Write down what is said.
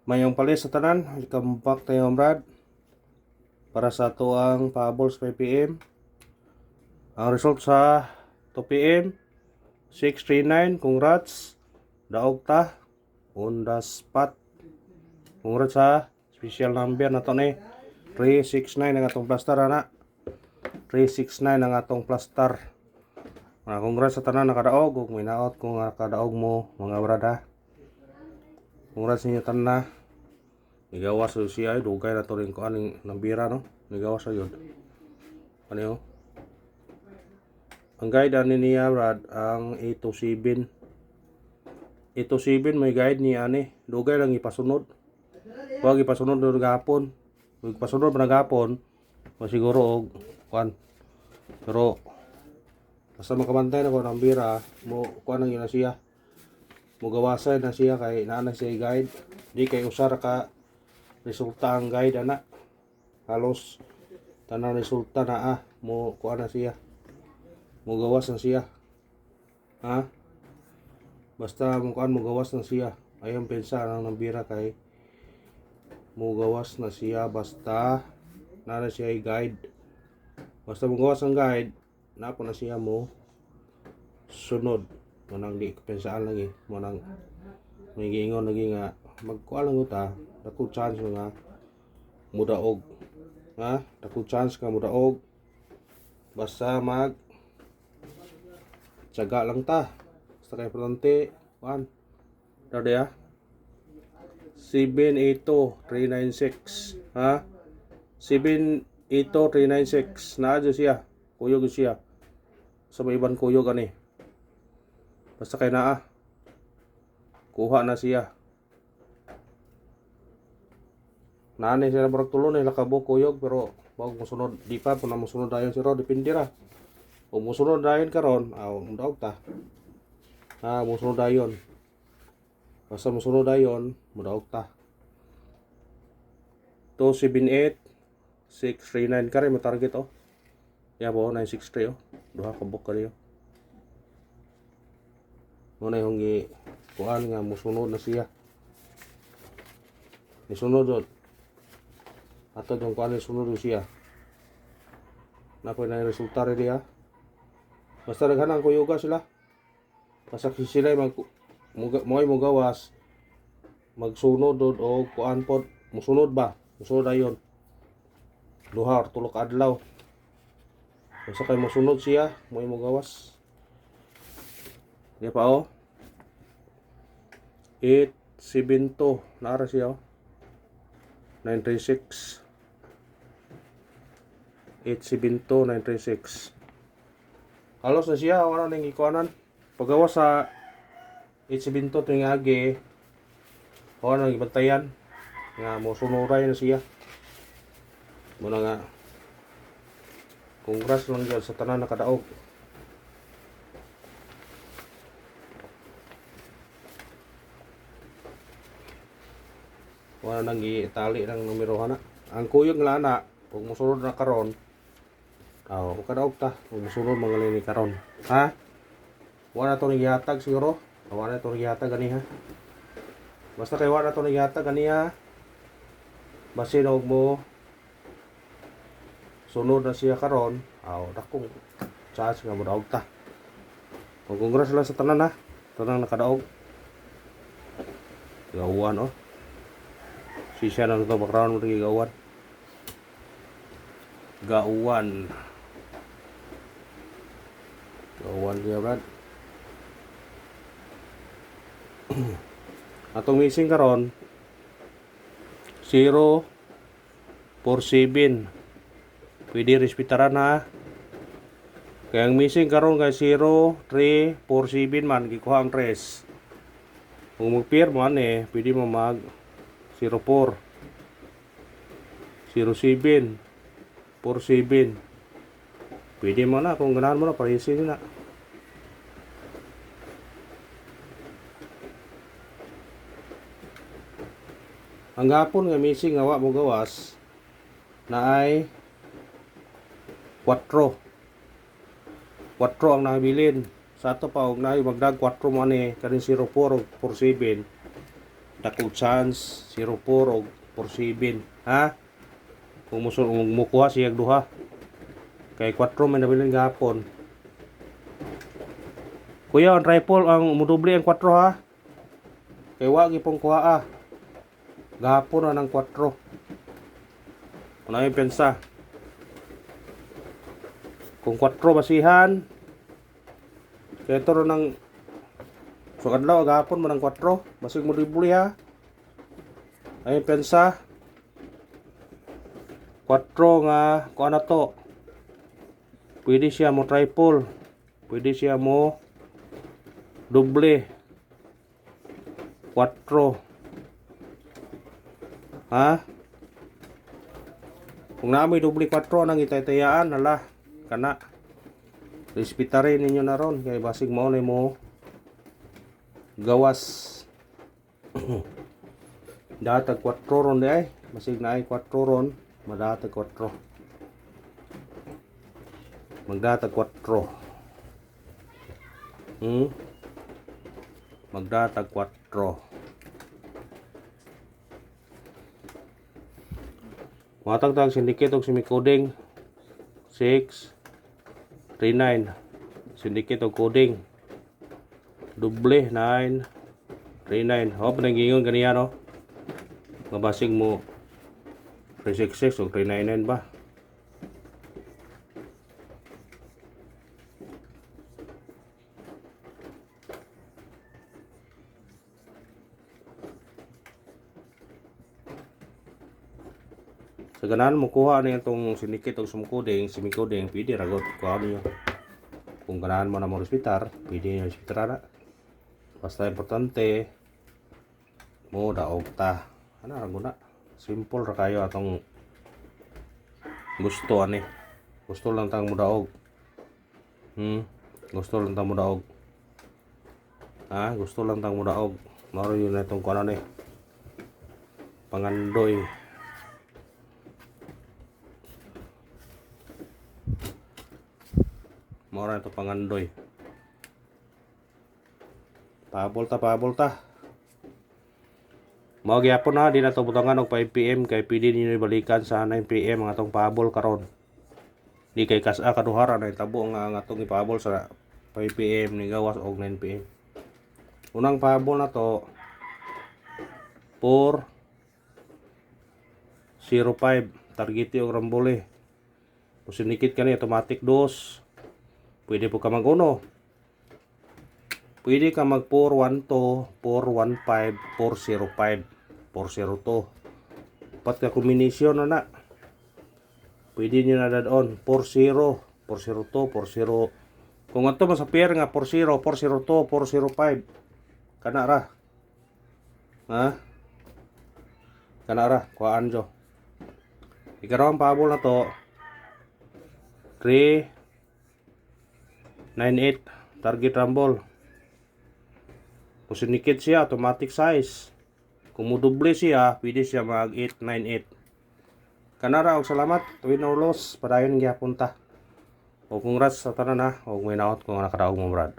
Mayong pali sa tanan, welcome back tayo Brad para sa tuang pahabol sa 5pm. Ang result sa 2pm 639, congrats. Daog ta on the spot. Congrats sa special number na to ni 369 ang atong plaster ana. 369 ang atong plaster. Congrats sa tanan nakadaog ug minaot kung nakadaog mo mga brada. Congrats ninyo tanan na. Nigawas sa siya, dugay na to rin ko aning nambira no. Nigawas sa yun. Ano yun? Ang guide ani niya Brad, ang 827. 827 may guide ni ani. Dugay lang ipasunod. Huwag ipasunod na gapon. Huwag ipasunod na gapon. Masiguro og kuan. Pero basta makabantay na ko nambira, mo kuan ang yun na siya. Mugawasan na siya kay naana siya guide. Di kay usara ka resulta ang guide ana. Halos tanang resulta na mo kuan na siya. Mo gawas na siya. Ha? Basta mo kuan mo gawas na siya. Ayong pensa nang nambira kay mo gawas na siya basta na siya guide. Basta mo gawas ang guide, na po na siya mo sunod. Manang di pensaan lagi, manang may giingon lagi nga magkuan lang uta, dako chance nga mudaog. Ha? Dako chance ka mudaog. Basta mag tiyaga lang ta. Basta kay importante, kuan. Dade 782-396. Ha? 782-396. Naadyo siya. Kuyog siya. Sa may ibang kuyog ani. Basta kay naa. Kuha na siya. Nani siya barag tulo na lakabo kuyog pero wag mo sunod di pa na mo sunod dayon si Ro depende ra. O mo sunod dayon karon, daog ta. Mo sunod dayon. Basta mo sunod dayon, mudaog ta. 278-639 kare mo target oh. Yabo 963 oh. Duha ka buk kaniyo. Mo na yung kuan nga mo sunod na siya. Ni sunod dot. Ato yung kuan ni sunod siya. Napoy na yung resulta rin diya. Basta naghanang kuyuga sila. Basta sila mo'y gawas magsunod o kuan pod musunod ba? Musunod ayon. Duha or tulo ka adlaw. Basta kay musunod siya, mo'y gawas. Di pa oh. 872 nara siya oh. 936 872-936. Halos na siya, wala nang ikuanan. Paggawa sa 872 tuwing agi, wala nang ibantayan. Nga mo sunuray na siya. Muna nga, congrats lang dyan sa tanan nakadaog. Wala nang itali ng numero na. Ang kuyog nga na, kung musunod na karon, kadaog ta, kung musunod mga lini karon. Ha? Wala to nagyatag siguro. Wala to nagyatag gani ha. Basta kay wala to nagyatag gani ha. Basin og mo sunod na siya karon, dakong chance nga mudaog ta. Congrats lang sa tanan ha. Tanan nakadaog. Gawan oh. Sisya na ito background mo gawan. Gawan siya Brad. Atong missing karon 047. Pwede respetaran ha. Kaya ang missing karon kay 0347 man gikuha ang 3. Kung mag-pair man pwede mo mag 04 07 47. Pwede mo na kung ganahan mo na parisin na. Ang gapon nga missing nga wa mo gawas na ay 4 ang nabilin. Sa ato pa og naay magdag 4 man kanin 04 o 47. Dako chance 04 o 47, ha? Kung mukuha siya duha. Kay 4 may nabilin gahapon. Kuya, ang rifle ang mudoble ang 4 ha. Kay wa gipong kuha gahapon na ng 4. Ano yung pensa? Kung 4 basihan, kaya ito rin ng so kadlaw gahapon mo ng 4, basig mo dibuli ha. Ay pensa 4 nga kung ano to, pwede siya mo triple, pwede siya mo doble 4, ha. Kung naamoy doble 4 nang itaytayaan, hala kana respetarin ninyo na ron kay basig mo na mo gawas. Datag 4 ron di ay basig na ay 4 ron, madatag 4, magdatag 4, magdatag 4. Matagtag syndicate og semi-coding 639, syndicate og coding doble 939. Ho panangingon kaniya no. Mabasig mo 366 o 399 ba? Sa ganahan mo kuha niya itong syndicate o semi-coding, pwede ragot kuha niyo. Kung ganahan mo na mo respitar, pwede niyo respitar na. Basta importante mo daog ta. Ano ra guna? Simple ra kayo atong gusto ani. Gusto lang tang mo daog. Gusto lang tang mo daog. Ha, gusto lang tang mo daog. Maro yun na itong kuno ni. Pangandoy. Mora ito pangandoy. Pahabol ta. Mao gyapon na di na to butangan og 5 PM kay pwede ninyo balikan sa 9 PM ang atong pahabol karon. Di kay kas-a kaduhara na itabo nga ang atong ipahabol sa 5 PM ni gawas og 9 PM. Unang pahabol na to 405 targeti og rambole. Kung sinikit ka ni automatic dos. Pwede po ka mag-uno. Pwede ka mag 412, 415, 405, 402. Pat ka kombinasyon na. Pwede nyo na dadon 40, 402, 40. Kung ato mo sa pair nga 40, 402, 405. Kana ra. Ha? Kana ra, kuhaan jo. Ikarawang pahabol na to 398 target rumble. Kung sinikit siya, automatic size. Kung mudoble siya, pwede siya mag 898. Kanara og salamat. Tuwin na ulos. Padayon gyapon ta. O congrats sa tanan ha. O may naot kung nakadaog mo brad.